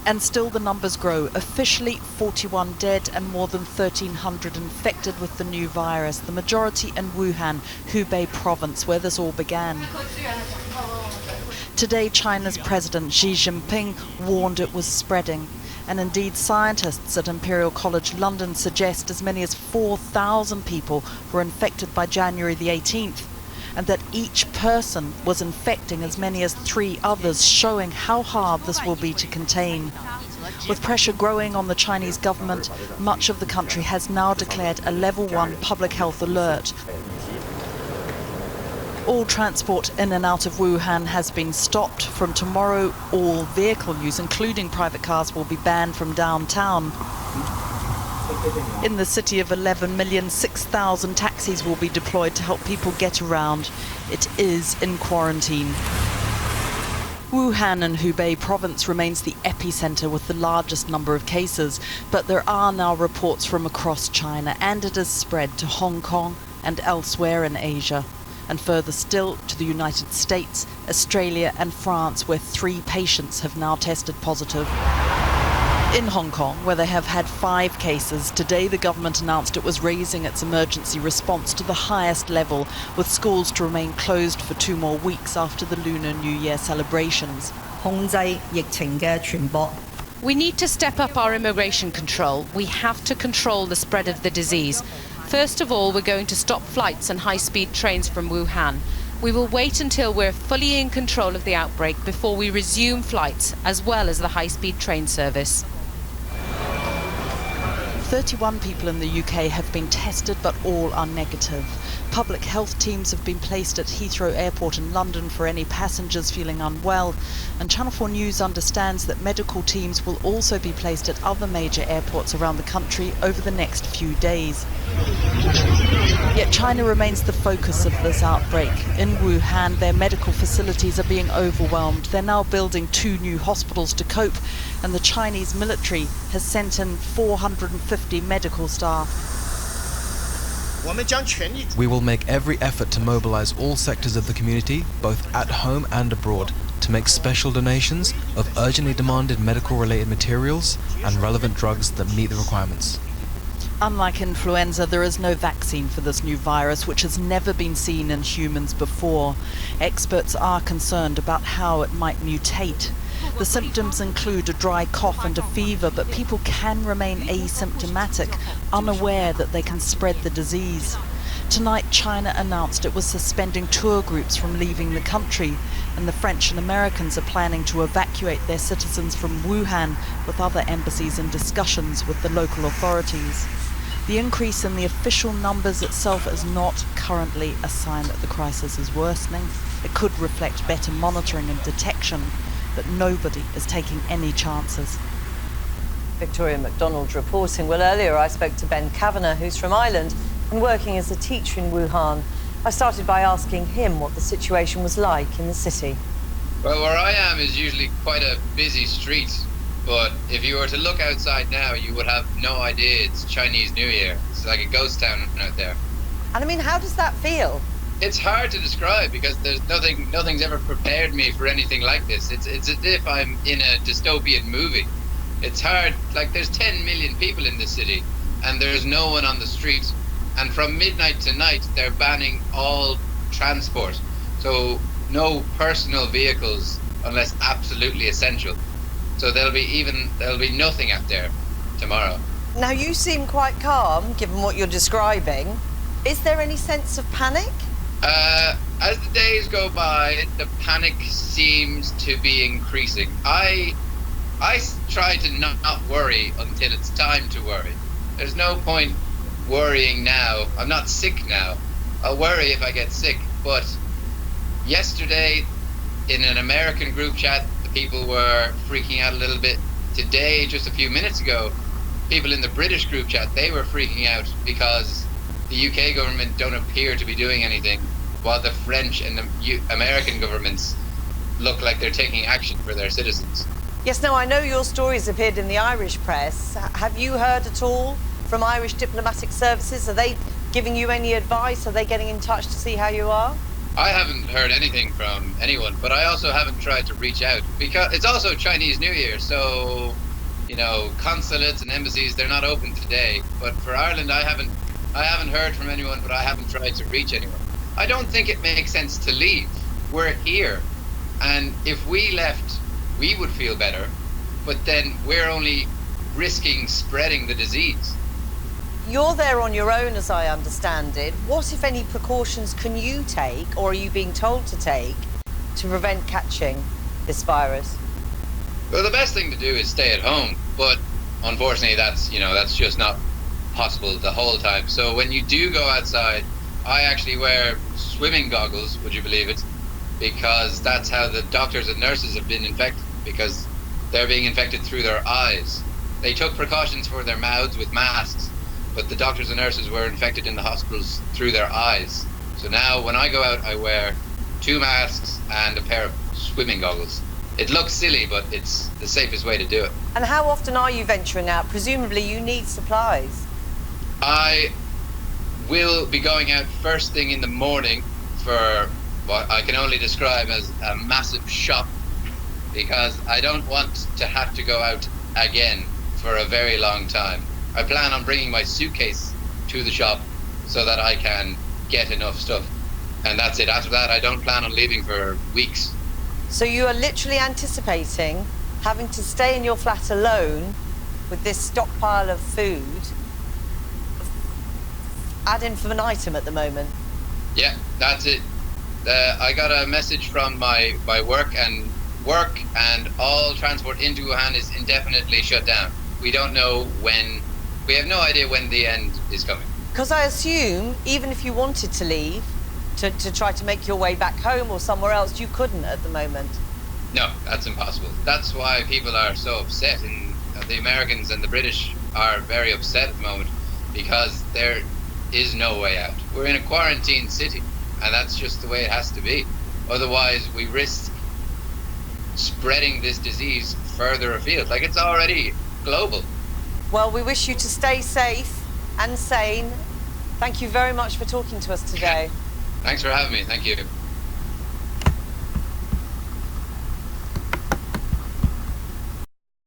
And still the numbers grow. Officially 41 dead and more than 1,300 infected with the new virus, the majority in Wuhan, Hubei province, where this all began. Today, China's President Xi Jinping warned it was spreading. And indeed, scientists at Imperial College London suggest as many as 4,000 people were infected by January the 18th. And that each person was infecting as many as 3 others, showing how hard this will be to contain. With pressure growing on the Chinese government, much of the country has now declared a level 1 public health alert. All transport in and out of Wuhan has been stopped. From tomorrow, all vehicle use, including private cars, will be banned from downtown. In the city of 11 million, 6,000 taxis will be deployed to help people get around. It is in quarantine. Wuhan in Hubei province remains the epicenter with the largest number of cases, but there are now reports from across China, and it has spread to Hong Kong and elsewhere in Asia, and further still to the United States, Australia and France, where 3 patients have now tested positive. In Hong Kong, where they have had 5 cases, today the government announced it was raising its emergency response to the highest level, with schools to remain closed for 2 more weeks after the Lunar New Year celebrations. We need to step up our immigration control. We have to control the spread of the disease. First of all, we're going to stop flights and high-speed trains from Wuhan. We will wait until we're fully in control of the outbreak before we resume flights, as well as the high-speed train service. 31 people in the UK have been tested, but all are negative. Public health teams have been placed at Heathrow Airport in London for any passengers feeling unwell, and Channel 4 News understands that medical teams will also be placed at other major airports around the country over the next few days. Yet China remains the focus of this outbreak. In Wuhan, their medical facilities are being overwhelmed. They're now building 2 new hospitals to cope, and the Chinese military has sent in 450 medical staff. We will make every effort to mobilize all sectors of the community, both at home and abroad, to make special donations of urgently demanded medical-related materials and relevant drugs that meet the requirements. Unlike influenza, there is no vaccine for this new virus, which has never been seen in humans before. Experts are concerned about how it might mutate. The symptoms include a dry cough and a fever, but people can remain asymptomatic, unaware that they can spread the disease. Tonight, China announced it was suspending tour groups from leaving the country, and the French and Americans are planning to evacuate their citizens from Wuhan, with other embassies in discussions with the local authorities. The increase in the official numbers itself is not currently a sign that the crisis is worsening. It could reflect better monitoring and detection, but nobody is taking any chances. Victoria MacDonald reporting. Well, earlier I spoke to Ben Kavanagh, who's from Ireland and working as a teacher in Wuhan. I started by asking him what the situation was like in the city. Well, where I am is usually quite a busy street, but if you were to look outside now, you would have no idea it's Chinese New Year. It's like a ghost town out there. And I mean, how does that feel? It's hard to describe because there's nothing's ever prepared me for anything like this. It's as if I'm in a dystopian movie. It's hard, like there's 10 million people in this city and there's no one on the street. And from midnight to night, they're banning all transport. So no personal vehicles unless absolutely essential. So there'll be nothing out there tomorrow. Now you seem quite calm, given what you're describing. Is there any sense of panic? As the days go by, the panic seems to be increasing. I try to not worry until it's time to worry. There's no point worrying now. I'm not sick now. I'll worry if I get sick. But yesterday, in an American group chat, the people were freaking out a little bit. Today, just a few minutes ago, people in the British group chat, they were freaking out because the UK government don't appear to be doing anything, while the French and the American governments look like they're taking action for their citizens. Yes, now I know your stories appeared in the Irish press. Have you heard at all from Irish diplomatic services? Are they giving you any advice? Are they getting in touch to see how you are? I haven't heard anything from anyone, but I also haven't tried to reach out because it's also Chinese New Year, so consulates and embassies, they're not open today. But for Ireland, I haven't heard from anyone, but I haven't tried to reach anyone. I don't think it makes sense to leave. We're here, and if we left, we would feel better, but then we're only risking spreading the disease. You're there on your own, as I understand it. What, if any, precautions can you take, or are you being told to take, to prevent catching this virus? Well, the best thing to do is stay at home, but unfortunately that's just not possible the whole time. So when you do go outside, I actually wear swimming goggles, would you believe it? Because that's how the doctors and nurses have been infected, because they're being infected through their eyes. They took precautions for their mouths with masks, but the doctors and nurses were infected in the hospitals through their eyes. So now when I go out, I wear 2 masks and a pair of swimming goggles. It looks silly, but it's the safest way to do it. And how often are you venturing out? Presumably you need supplies. I will be going out first thing in the morning for what I can only describe as a massive shop, because I don't want to have to go out again for a very long time. I plan on bringing my suitcase to the shop so that I can get enough stuff. And that's it. After that, I don't plan on leaving for weeks. So you are literally anticipating having to stay in your flat alone with this stockpile of food ad infinitum at the moment? Yeah, that's it. I got a message from my work and all transport into Wuhan is indefinitely shut down. We don't know when. We have no idea when the end is coming. Because I assume, even if you wanted to leave, to try to make your way back home or somewhere else, you couldn't at the moment. No, that's impossible. That's why people are so upset, and the Americans and the British are very upset at the moment, because there is no way out. We're in a quarantine city, and that's just the way it has to be. Otherwise, we risk spreading this disease further afield. Like, it's already global. Well, we wish you to stay safe and sane. Thank you very much for talking to us today. Thanks for having me. Thank you.